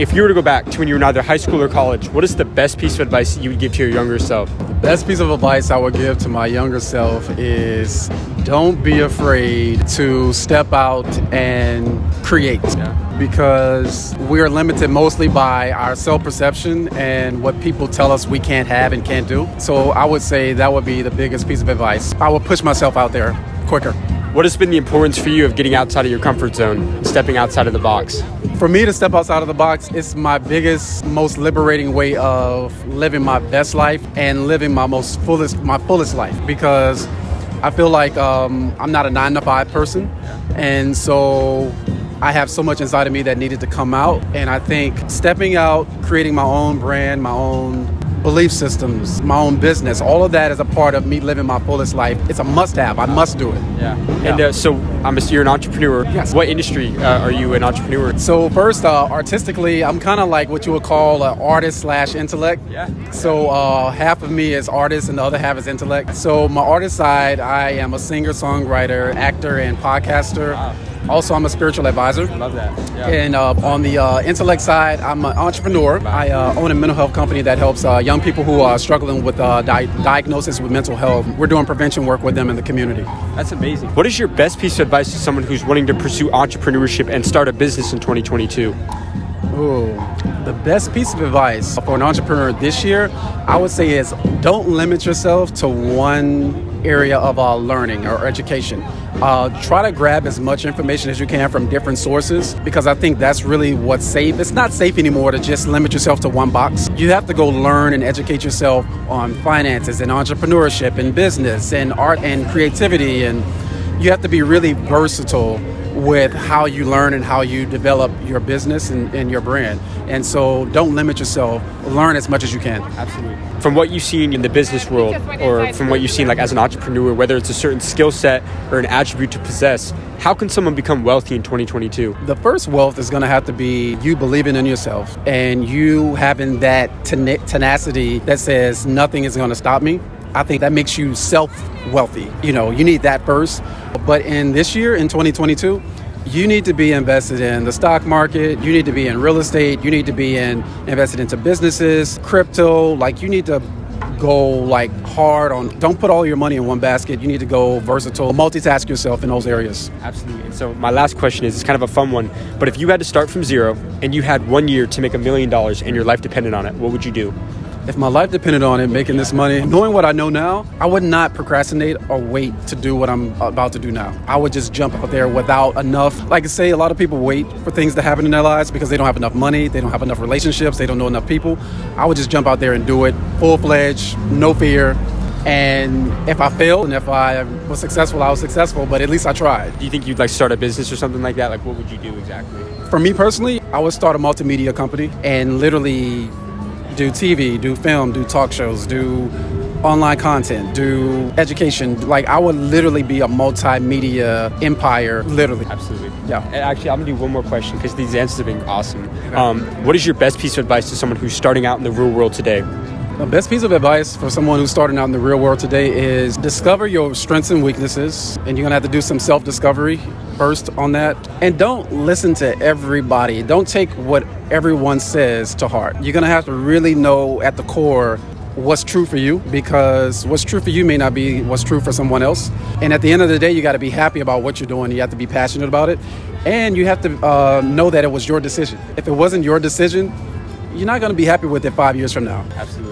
If you were to go back to when you were in either high school or college, what is the best piece of advice that you would give to your younger self? Best piece of advice I would give to my younger self is don't be afraid to step out and create. Because we are limited mostly by our self-perception and what people tell us we can't have and can't do. So I would say that would be the biggest piece of advice. I would push myself out there quicker. What has been the importance for you of getting outside of your comfort zone and stepping outside of the box? For me to step outside of the box, it's my biggest, most liberating way of living my best life and living my fullest life, because I feel like I'm not a 9-to-5 person, and so I have so much inside of me that needed to come out. And I think stepping out, creating my own brand, my own belief systems, my own business, all of that is a part of me living my fullest life. It's a must-have. I must do it. And so you're an entrepreneur. Yes. What industry are you an entrepreneur? So first, artistically, I'm kind of like what you would call an artist/intellect. So half of me is artist and the other half is intellect. So my artist side, I am a singer, songwriter, actor, and podcaster. Wow. Also, I'm a spiritual advisor. I love that. And on the intellect side, I'm an entrepreneur. I own a mental health company that helps young people who are struggling with diagnosis with mental health. We're doing prevention work with them in the community. That's amazing. What is your best piece of advice to someone who's wanting to pursue entrepreneurship and start a business in 2022? Ooh, the best piece of advice for an entrepreneur this year, I would say, is don't limit yourself to one area of learning or education. Try to grab as much information as you can from different sources, because I think that's really what's safe. It's not safe anymore to just limit yourself to one box. You have to go learn and educate yourself on finances and entrepreneurship and business and art and creativity, and you have to be really versatile with how you learn and how you develop your business and your brand. And so don't limit yourself. Learn as much as you can. Absolutely. From what you've seen in the business world, or from what you've seen like as an entrepreneur, whether it's a certain skill set or an attribute to possess, how can someone become wealthy in 2022? The first wealth is going to have to be you believing in yourself and you having that tenacity that says nothing is going to stop me. I think that makes you self-wealthy. You need that first. But in this year, in 2022, you need to be invested in the stock market. You need to be in real estate. You need to be invested into businesses, crypto. You need to go hard on, don't put all your money in one basket. You need to go versatile, multitask yourself in those areas. Absolutely. And so my last question is, it's kind of a fun one, but if you had to start from zero and you had 1 year to make $1 million and your life depended on it, what would you do? If my life depended on it, making this money, knowing what I know now, I would not procrastinate or wait to do what I'm about to do now. I would just jump out there without enough. Like I say, a lot of people wait for things to happen in their lives because they don't have enough money, they don't have enough relationships, they don't know enough people. I would just jump out there and do it full-fledged, no fear. And if I failed and if I was successful, I was successful, but at least I tried. Do you think you'd start a business or something like that? What would you do exactly? For me personally, I would start a multimedia company and literally do TV, do film, do talk shows, do online content, do education. I would literally be a multimedia empire, literally. Absolutely. Yeah. And actually, I'm going to do one more question because these answers have been awesome. What is your best piece of advice to someone who's starting out in the real world today? The best piece of advice for someone who's starting out in the real world today is discover your strengths and weaknesses, and you're going to have to do some self-discovery first on that. And don't listen to everybody. Don't take what everyone says to heart. You're going to have to really know at the core what's true for you, because what's true for you may not be what's true for someone else. And at the end of the day, you got to be happy about what you're doing. You have to be passionate about it, and you have to know that it was your decision. If it wasn't your decision, you're not going to be happy with it 5 years from now. Absolutely.